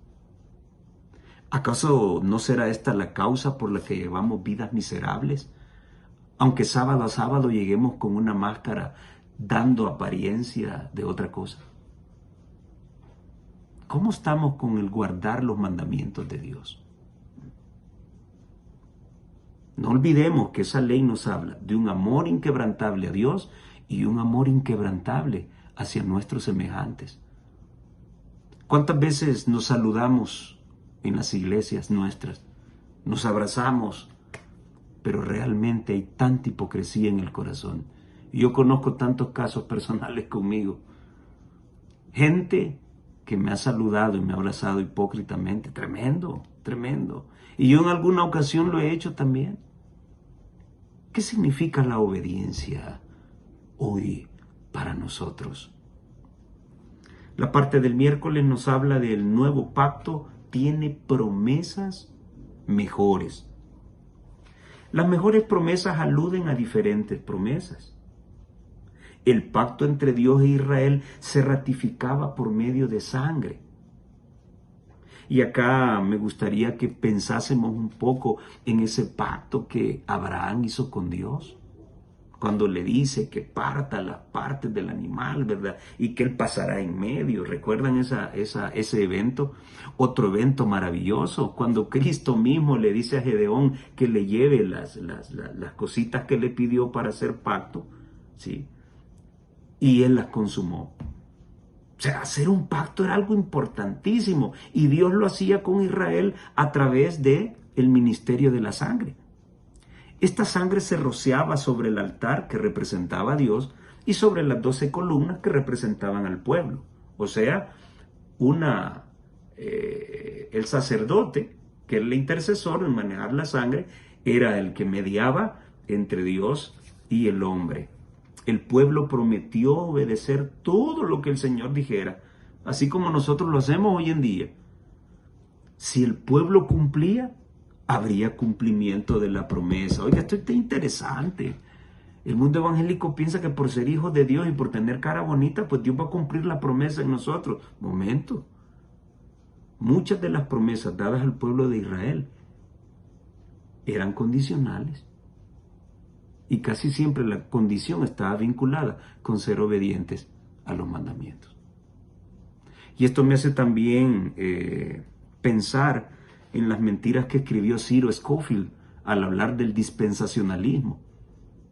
¿Acaso no será esta la causa por la que llevamos vidas miserables? Aunque sábado a sábado lleguemos con una máscara dando apariencia de otra cosa. ¿Cómo estamos con el guardar los mandamientos de Dios? No olvidemos que esa ley nos habla de un amor inquebrantable a Dios y un amor inquebrantable hacia nuestros semejantes. ¿Cuántas veces nos saludamos en las iglesias nuestras? Nos abrazamos, pero realmente hay tanta hipocresía en el corazón. Y yo conozco tantos casos personales conmigo. Gente que me ha saludado y me ha abrazado hipócritamente. Tremendo, tremendo. Y yo en alguna ocasión lo he hecho también. ¿Qué significa la obediencia hoy para nosotros? La parte del miércoles nos habla del nuevo pacto, tiene promesas mejores. Las mejores promesas aluden a diferentes promesas. El pacto entre Dios e Israel se ratificaba por medio de sangre. Y acá me gustaría que pensásemos un poco en ese pacto que Abraham hizo con Dios. Cuando le dice que parta las partes del animal, ¿verdad? Y que él pasará en medio. ¿Recuerdan ese evento? Otro evento maravilloso, cuando Cristo mismo le dice a Gedeón que le lleve las cositas que le pidió para hacer pacto, ¿sí? Y él las consumó. O sea, hacer un pacto era algo importantísimo. Y Dios lo hacía con Israel a través del ministerio de la sangre. Esta sangre se rociaba sobre el altar que representaba a Dios y sobre las 12 columnas que representaban al pueblo. O sea, el sacerdote, que era el intercesor en manejar la sangre, era el que mediaba entre Dios y el hombre. El pueblo prometió obedecer todo lo que el Señor dijera, así como nosotros lo hacemos hoy en día. Si el pueblo cumplía, habría cumplimiento de la promesa. Oiga, esto está interesante. El mundo evangélico piensa que por ser hijos de Dios y por tener cara bonita, pues Dios va a cumplir la promesa en nosotros. Momento. Muchas de las promesas dadas al pueblo de Israel eran condicionales. Y casi siempre la condición estaba vinculada con ser obedientes a los mandamientos. Y esto me hace también pensar en las mentiras que escribió Ciro Scofield al hablar del dispensacionalismo.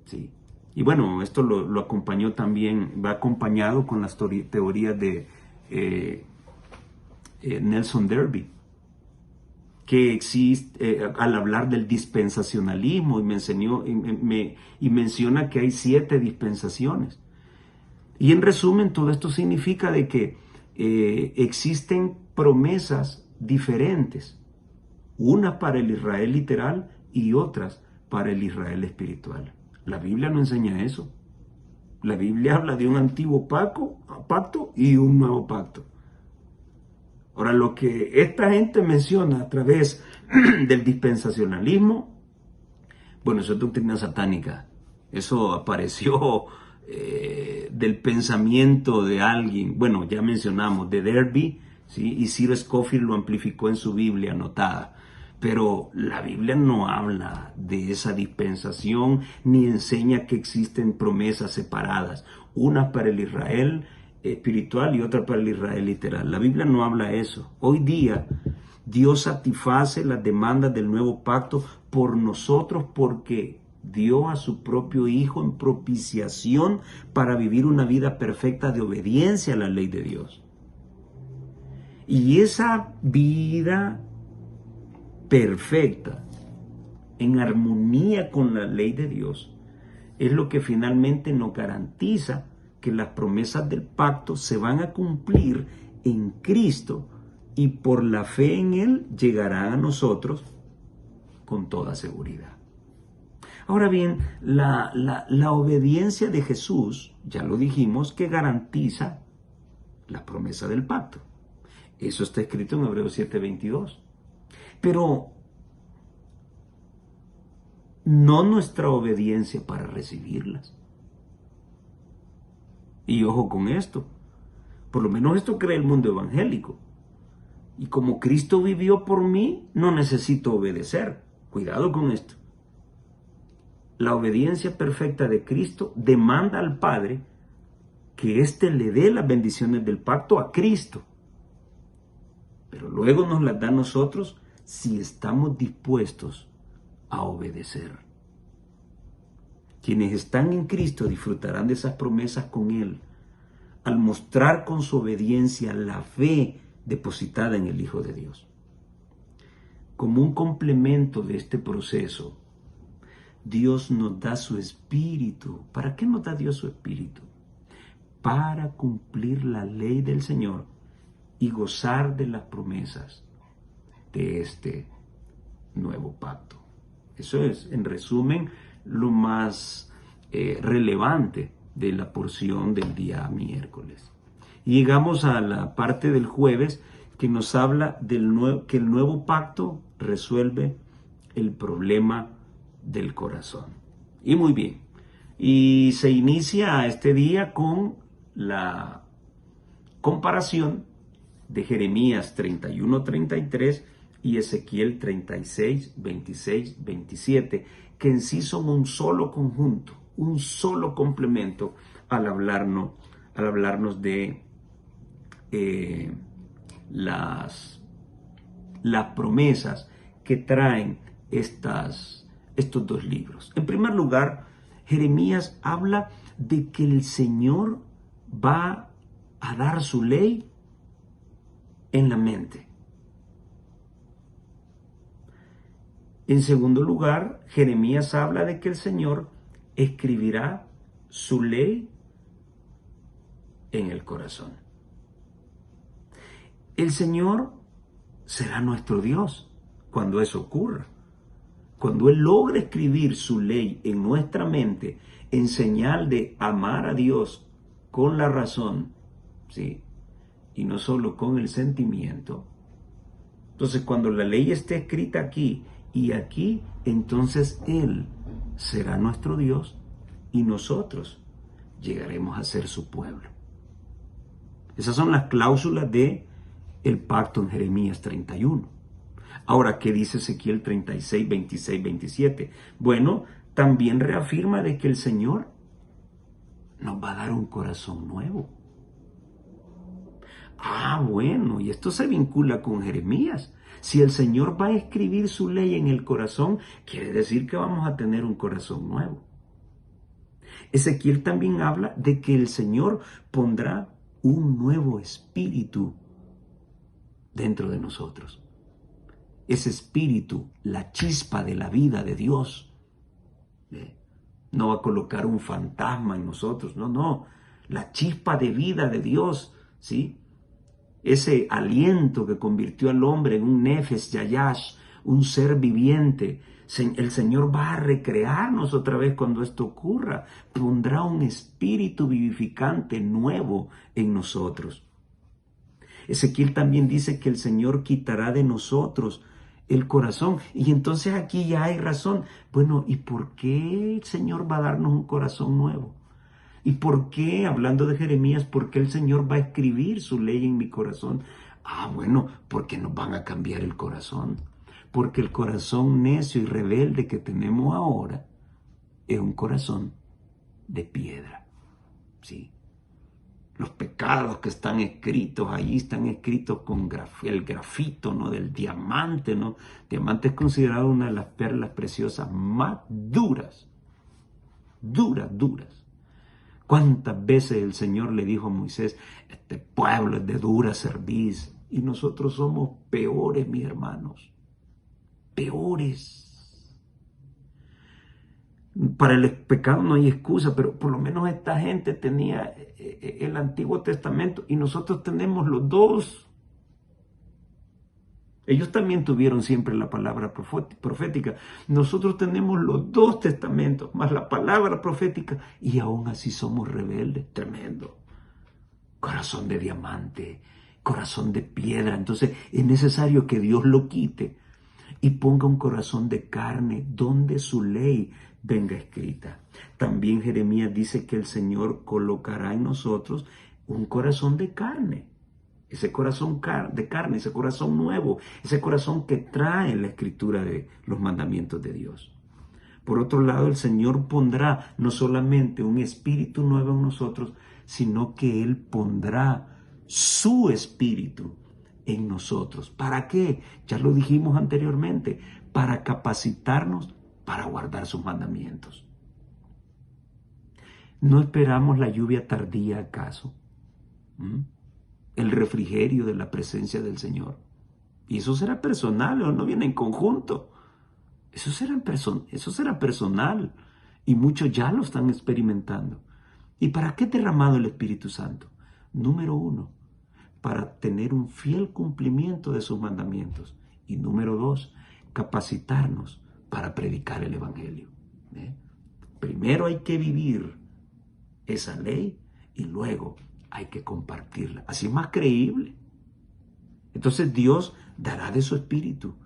¿Sí? Y bueno, esto lo acompañó también, va acompañado con las teorías de Nelson Derby, que existe al hablar del dispensacionalismo y menciona que hay 7 dispensaciones. Y en resumen, todo esto significa de que existen promesas diferentes, unas para el Israel literal y otras para el Israel espiritual. La Biblia no enseña eso. La Biblia habla de un antiguo pacto y un nuevo pacto. Ahora, lo que esta gente menciona a través del dispensacionalismo, bueno, eso es doctrina satánica. Eso apareció del pensamiento de alguien, bueno, ya mencionamos, de Derby, ¿sí? Y Cyrus Scofield lo amplificó en su Biblia anotada. Pero la Biblia no habla de esa dispensación ni enseña que existen promesas separadas, una para el Israel espiritual y otra para el Israel literal. La Biblia no habla eso. Hoy día Dios satisface las demandas del nuevo pacto por nosotros porque dio a su propio Hijo en propiciación para vivir una vida perfecta de obediencia a la ley de Dios. Y esa vida perfecta, en armonía con la ley de Dios, es lo que finalmente nos garantiza que las promesas del pacto se van a cumplir en Cristo y por la fe en Él llegarán a nosotros con toda seguridad. Ahora bien, la obediencia de Jesús, ya lo dijimos, que garantiza la promesa del pacto. Eso está escrito en Hebreos 7:22. Pero no nuestra obediencia para recibirlas. Y ojo con esto, por lo menos esto cree el mundo evangélico. Y como Cristo vivió por mí, no necesito obedecer. Cuidado con esto. La obediencia perfecta de Cristo demanda al Padre que éste le dé las bendiciones del pacto a Cristo. Pero luego nos las da a nosotros si estamos dispuestos a obedecer. Quienes están en Cristo disfrutarán de esas promesas con Él, al mostrar con su obediencia la fe depositada en el Hijo de Dios. Como un complemento de este proceso, Dios nos da su Espíritu. ¿Para qué nos da Dios su Espíritu? Para cumplir la ley del Señor y gozar de las promesas de este nuevo pacto. Eso es, en resumen, lo más relevante de la porción del día miércoles. Y llegamos a la parte del jueves que nos habla que el nuevo pacto resuelve el problema del corazón. Y muy bien. Y se inicia este día con la comparación de Jeremías 31:33 y Ezequiel 36:26-27, que en sí son un solo conjunto, un solo complemento al hablarnos de las promesas que traen estos dos libros. En primer lugar, Jeremías habla de que el Señor va a dar su ley en la mente. En segundo lugar, Jeremías habla de que el Señor escribirá su ley en el corazón. El Señor será nuestro Dios cuando eso ocurra. Cuando Él logre escribir su ley en nuestra mente en señal de amar a Dios con la razón, ¿sí? Y no solo con el sentimiento. Entonces, cuando la ley esté escrita aquí y aquí, entonces Él será nuestro Dios y nosotros llegaremos a ser su pueblo. Esas son las cláusulas de el pacto en Jeremías 31. Ahora, ¿qué dice Ezequiel 36:26-27? Bueno, también reafirma de que el Señor nos va a dar un corazón nuevo. Bueno, y esto se vincula con Jeremías. Si el Señor va a escribir su ley en el corazón, quiere decir que vamos a tener un corazón nuevo. Ezequiel también habla de que el Señor pondrá un nuevo espíritu dentro de nosotros. Ese espíritu, la chispa de la vida de Dios, no va a colocar un fantasma en nosotros, no, la chispa de vida de Dios, ¿sí? Ese aliento que convirtió al hombre en un nefesh yayash, un ser viviente. El Señor va a recrearnos otra vez cuando esto ocurra. Pondrá un espíritu vivificante nuevo en nosotros. Ezequiel también dice que el Señor quitará de nosotros el corazón. Y entonces aquí ya hay razón. Bueno, ¿y por qué el Señor va a darnos un corazón nuevo? ¿Y por qué, hablando de Jeremías, por qué el Señor va a escribir su ley en mi corazón? Bueno, porque nos van a cambiar el corazón. Porque el corazón necio y rebelde que tenemos ahora es un corazón de piedra. ¿Sí? Los pecados que están escritos allí están escritos con el grafito, ¿no? Del diamante, ¿no? Diamante es considerado una de las perlas preciosas más duras. Duras. ¿Cuántas veces el Señor le dijo a Moisés, este pueblo es de dura cerviz? Y nosotros somos peores, mis hermanos. Peores. Para el pecado no hay excusa, pero por lo menos esta gente tenía el Antiguo Testamento y nosotros tenemos los dos. Ellos también tuvieron siempre la palabra profética. Nosotros tenemos los dos testamentos, más la palabra profética, y aún así somos rebeldes. Tremendo. Corazón de diamante, corazón de piedra. Entonces es necesario que Dios lo quite y ponga un corazón de carne donde su ley venga escrita. También Jeremías dice que el Señor colocará en nosotros un corazón de carne. Ese corazón de carne, ese corazón nuevo, ese corazón que trae la escritura de los mandamientos de Dios. Por otro lado, el Señor pondrá no solamente un espíritu nuevo en nosotros, sino que Él pondrá su espíritu en nosotros. ¿Para qué? Ya lo dijimos anteriormente, para capacitarnos para guardar sus mandamientos. ¿No esperamos la lluvia tardía acaso? El refrigerio de la presencia del Señor. Y eso será personal, o no viene en conjunto. Eso será personal. Y muchos ya lo están experimentando. ¿Y para qué derramado el Espíritu Santo? Número 1, para tener un fiel cumplimiento de sus mandamientos. Y número 2, capacitarnos para predicar el Evangelio. Primero hay que vivir esa ley y luego hay que compartirla. Así es más creíble. Entonces Dios dará de su espíritu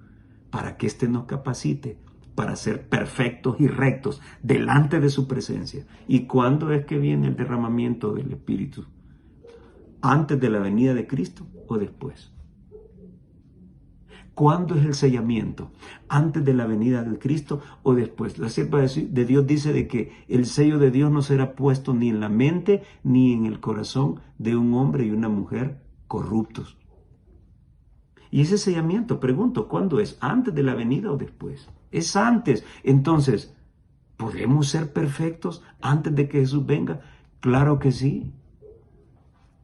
para que éste nos capacite para ser perfectos y rectos delante de su presencia. ¿Y cuándo es que viene el derramamiento del Espíritu? ¿Antes de la venida de Cristo o después? ¿Cuándo es el sellamiento? ¿Antes de la venida de Cristo o después? La sierva de Dios dice de que el sello de Dios no será puesto ni en la mente ni en el corazón de un hombre y una mujer corruptos. Y ese sellamiento, pregunto, ¿cuándo es? ¿Antes de la venida o después? Es antes. Entonces, ¿podemos ser perfectos antes de que Jesús venga? Claro que sí.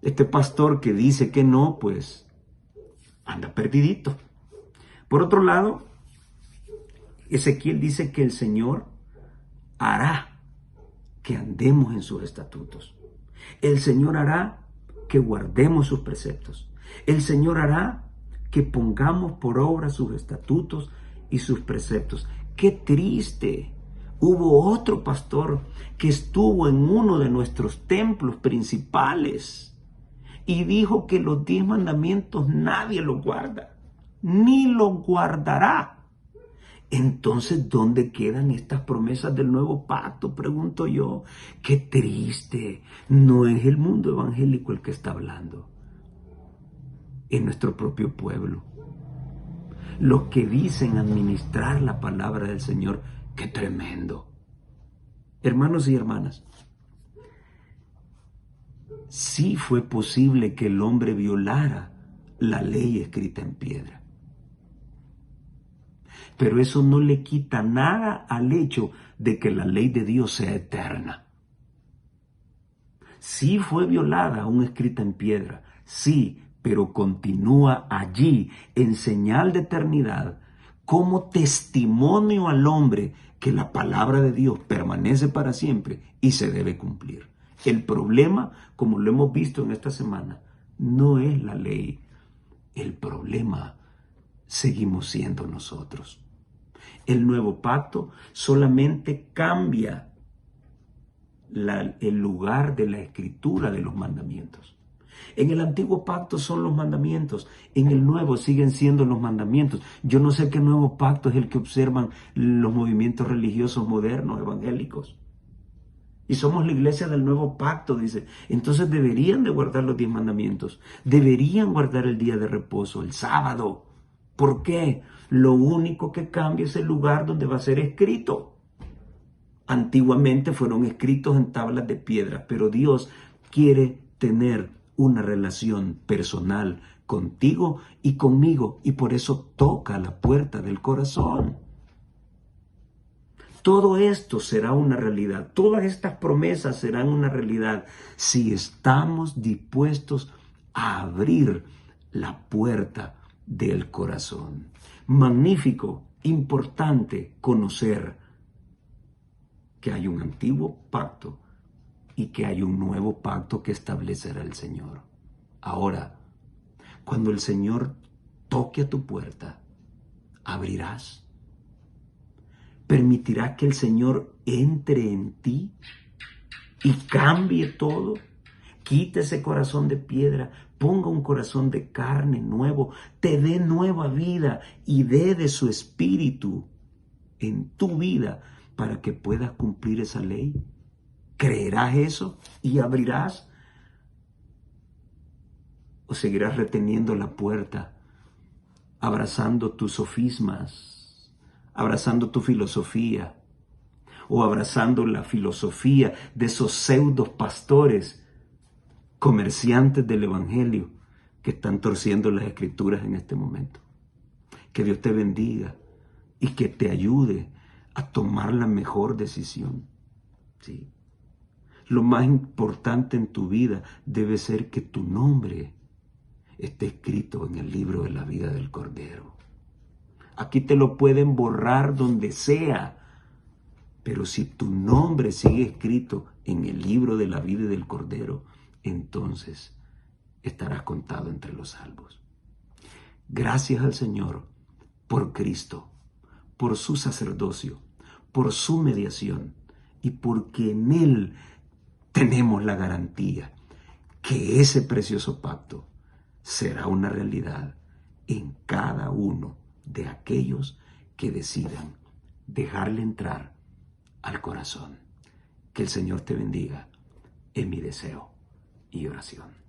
Este pastor que dice que no, pues anda perdidito. Por otro lado, Ezequiel dice que el Señor hará que andemos en sus estatutos. El Señor hará que guardemos sus preceptos. El Señor hará que pongamos por obra sus estatutos y sus preceptos. ¡Qué triste! Hubo otro pastor que estuvo en uno de nuestros templos principales y dijo que los 10 mandamientos nadie los guarda, ni los guardará. Entonces, ¿dónde quedan estas promesas del nuevo pacto? Pregunto yo. ¡Qué triste! No es el mundo evangélico el que está hablando. Es nuestro propio pueblo. Los que dicen administrar la palabra del Señor. ¡Qué tremendo! Hermanos y hermanas, sí fue posible que el hombre violara la ley escrita en piedra. Pero eso no le quita nada al hecho de que la ley de Dios sea eterna. Sí fue violada, aún escrita en piedra, sí, pero continúa allí en señal de eternidad como testimonio al hombre que la palabra de Dios permanece para siempre y se debe cumplir. El problema, como lo hemos visto en esta semana, no es la ley. El problema seguimos siendo nosotros. El nuevo pacto solamente cambia el lugar de la escritura de los mandamientos. En el antiguo pacto son los mandamientos, en el nuevo siguen siendo los mandamientos. Yo no sé qué nuevo pacto es el que observan los movimientos religiosos modernos, evangélicos. Y somos la iglesia del nuevo pacto, dice. Entonces deberían de guardar los 10 mandamientos. Deberían guardar el día de reposo, el sábado. ¿Por qué? Lo único que cambia es el lugar donde va a ser escrito. Antiguamente fueron escritos en tablas de piedra, pero Dios quiere tener una relación personal contigo y conmigo, y por eso toca la puerta del corazón. Todo esto será una realidad, todas estas promesas serán una realidad si estamos dispuestos a abrir la puerta del corazón. Magnífico, importante conocer que hay un antiguo pacto y que hay un nuevo pacto que establecerá el Señor. Ahora, cuando el Señor toque a tu puerta, abrirás. ¿Permitirás que el Señor entre en ti y cambie todo? Quite ese corazón de piedra, ponga un corazón de carne nuevo, te dé nueva vida y dé de su espíritu en tu vida para que puedas cumplir esa ley. ¿Creerás eso y abrirás? ¿O seguirás reteniendo la puerta, abrazando tus sofismas, abrazando tu filosofía, o abrazando la filosofía de esos pseudos pastores, comerciantes del evangelio, que están torciendo las escrituras en este momento? Que Dios te bendiga y que te ayude a tomar la mejor decisión. ¿Sí? Lo más importante en tu vida debe ser que tu nombre esté escrito en el libro de la vida del Cordero. Aquí te lo pueden borrar donde sea, pero si tu nombre sigue escrito en el libro de la vida del Cordero, entonces estarás contado entre los salvos. Gracias al Señor por Cristo, por su sacerdocio, por su mediación y porque en Él tenemos la garantía que ese precioso pacto será una realidad en cada uno de aquellos que decidan dejarle entrar al corazón. Que el Señor te bendiga, es mi deseo y oración.